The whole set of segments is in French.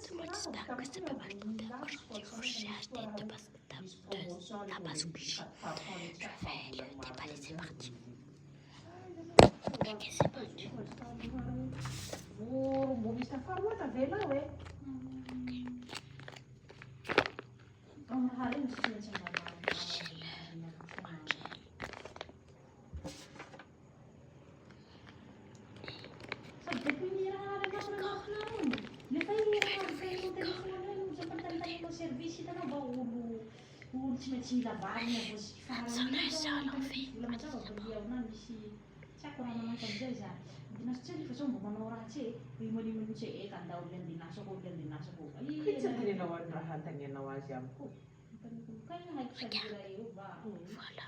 Moi, j'espère que c'est pas mal tombé. Aujourd'hui, j'ai acheté deux tapas sushi. Je vais le déballer, c'est parti. Ok, c'est parti. Sono solo voilà.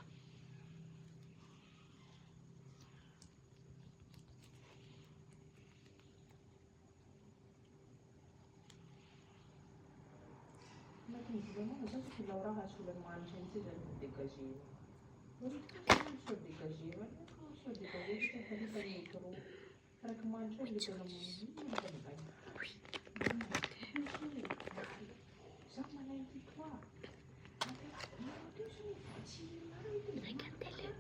Regardez-le.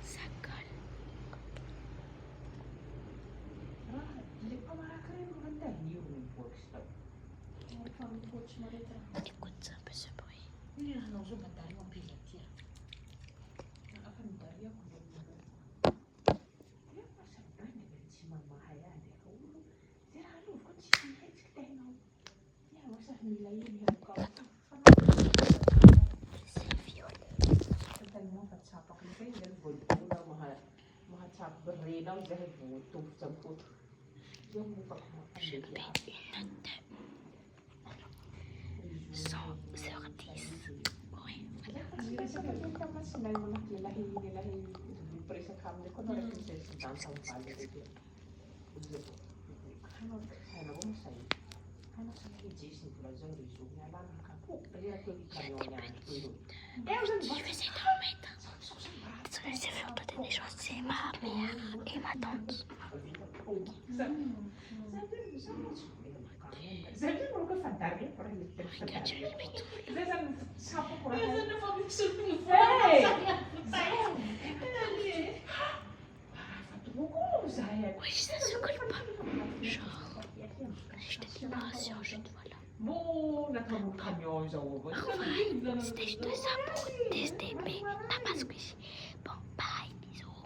Ça colle. Écoute un peu ce bruit. C'est violet. Je mets une note de 100 sur 10. Oui. Il y a des petites. Je vais essayer d'en mettre. Désolée, c'est surtout des choses. C'est ma mère et ma tante. Regarde, je les mets tout. Oui, ça se colle pas. Genre, je te dis pas si en jute, voilà. C'était juste ça pour tester mes tapas squishy. Bon, bye, bisous.